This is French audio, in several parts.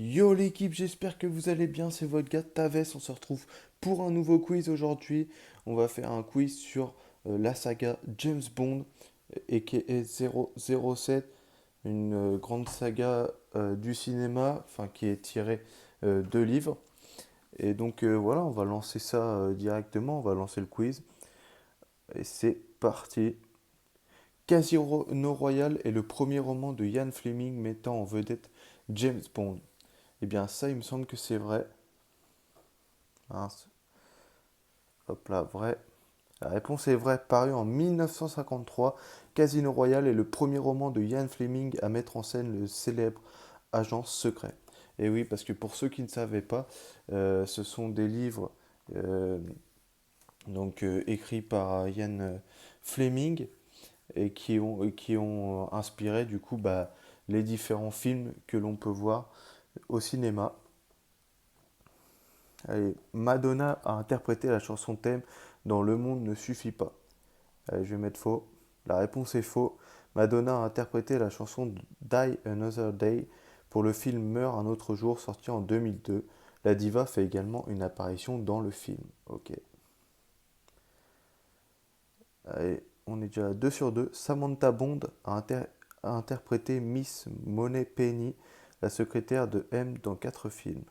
Yo l'équipe, j'espère que vous allez bien, c'est votre gars Taves, on se retrouve pour un nouveau quiz aujourd'hui. On va faire un quiz sur la saga James Bond, aka 007, une grande saga du cinéma, enfin qui est tirée de livres. Et donc voilà, on va lancer ça directement, on va lancer le quiz. Et c'est parti. Casino Royale est le premier roman de Ian Fleming mettant en vedette James Bond. Eh bien ça, il me semble que c'est vrai. Mince. Hop là, vrai. La réponse est vraie. Paru en 1953, Casino Royale est le premier roman de Ian Fleming à mettre en scène le célèbre agent secret. Et oui, parce que pour ceux qui ne savaient pas, ce sont des livres euh, écrits par Ian Fleming et qui ont inspiré du coup les différents films que l'on peut voir au cinéma. Allez, Madonna a interprété la chanson thème dans Le Monde ne suffit pas. Allez, je vais mettre faux. La réponse est faux. Madonna a interprété la chanson Die Another Day pour le film Meurt un autre jour sorti en 2002. La diva fait également une apparition dans le film. Ok. Allez, on est déjà à 2 sur 2. Samantha Bond a interprété Miss Moneypenny, la secrétaire de M dans 4 films.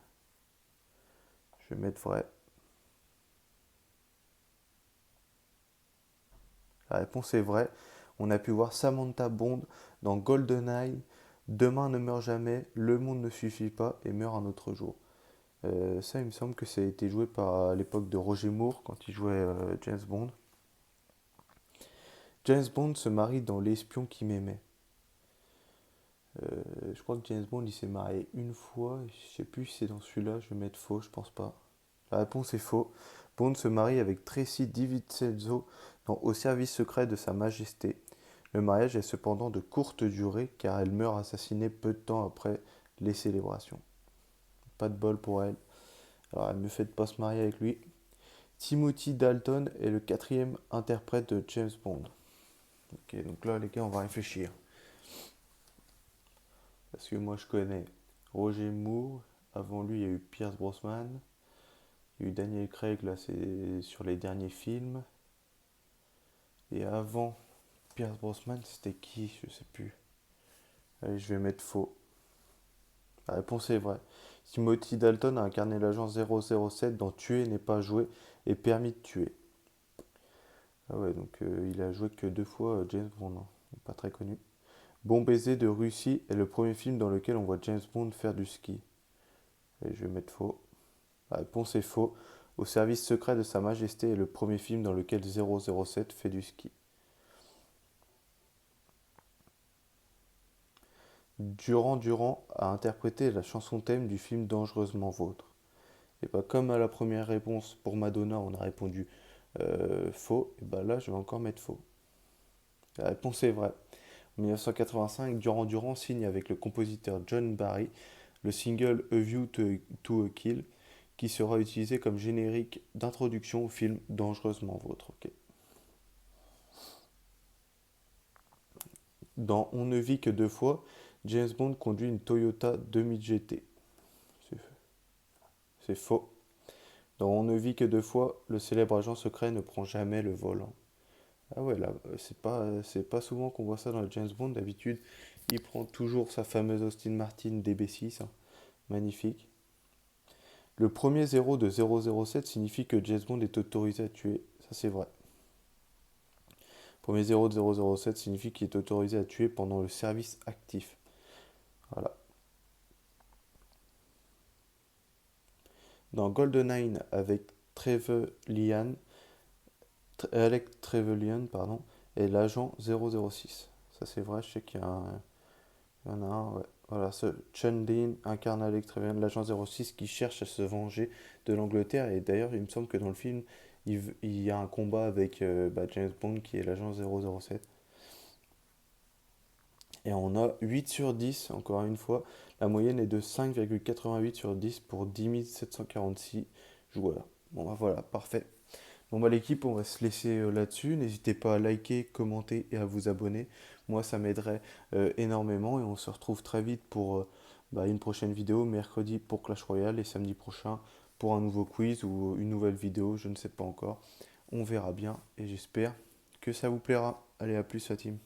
Je vais mettre vrai. La réponse est vraie. On a pu voir Samantha Bond dans GoldenEye, Demain ne meurt jamais, Le monde ne suffit pas et Meurt un autre jour. Ça, il me semble que ça a été joué par à l'époque de Roger Moore quand il jouait James Bond. James Bond se marie dans L'espion qui m'aimait. Je crois que James Bond il s'est marié une fois. Je sais plus si c'est dans celui-là. Je vais mettre faux, je pense pas. La réponse est faux. Bond se marie avec Tracy DiVincenzo dans Au service secret de Sa Majesté. Le mariage est cependant de courte durée car elle meurt assassinée peu de temps après les célébrations. Pas de bol pour elle. Alors elle me fait de pas se marier avec lui. Timothy Dalton est le quatrième interprète de James Bond. Ok, donc là les gars on va réfléchir. Parce que moi je connais Roger Moore. Avant lui il y a eu Pierce Brosnan. Il y a eu Daniel Craig, là c'est sur les derniers films. Et avant Pierce Brosnan c'était qui? Je sais plus. Allez, je vais mettre faux. La réponse est vraie. Timothy Dalton a incarné l'agent 007 dans Tuer n'est pas joué et Permis de tuer. Ah ouais, donc il a joué que 2 fois James Bond, hein. Pas très connu. Bon baiser de Russie est le premier film dans lequel on voit James Bond faire du ski. Et je vais mettre faux. La réponse est faux. Au service secret de Sa Majesté est le premier film dans lequel 007 fait du ski. Durand Durand a interprété la chanson thème du film Dangereusement Vôtre. Et bah comme à la première réponse pour Madonna on a répondu faux, et bah là je vais encore mettre faux. La réponse est vraie. En 1985, Durand Durand signe avec le compositeur John Barry le single A View to a Kill, qui sera utilisé comme générique d'introduction au film Dangereusement Vôtre. Ok. Dans On ne vit que 2 fois, James Bond conduit une Toyota 2000 GT. C'est c'est faux. Dans On ne vit que 2 fois, le célèbre agent secret ne prend jamais le volant. Ah ouais, là, c'est pas souvent qu'on voit ça dans le James Bond. D'habitude, il prend toujours sa fameuse Austin Martin DB6, hein. Magnifique. Le premier zéro de 007 signifie que James Bond est autorisé à tuer. Ça, c'est vrai. Le premier zéro de 007 signifie qu'il est autorisé à tuer pendant le service actif. Voilà. Dans GoldenEye avec Alec Trevelyan, pardon, est l'agent 006. Ça, c'est vrai. Je sais qu'il y en a un. Ouais. Voilà, ce Chun Lin incarne Alec Trevelyan, l'agent 06 qui cherche à se venger de l'Angleterre. Et d'ailleurs, il me semble que dans le film, il y a un combat avec James Bond qui est l'agent 007. Et on a 8 sur 10, encore une fois. La moyenne est de 5,88 sur 10 pour 10 746 joueurs. Bon bah voilà, parfait. Bon bah l'équipe, on va se laisser là-dessus. N'hésitez pas à liker, commenter et à vous abonner. Moi, ça m'aiderait énormément et on se retrouve très vite pour une prochaine vidéo, mercredi pour Clash Royale et samedi prochain pour un nouveau quiz ou une nouvelle vidéo, je ne sais pas encore. On verra bien et j'espère que ça vous plaira. Allez, à plus, Fatim.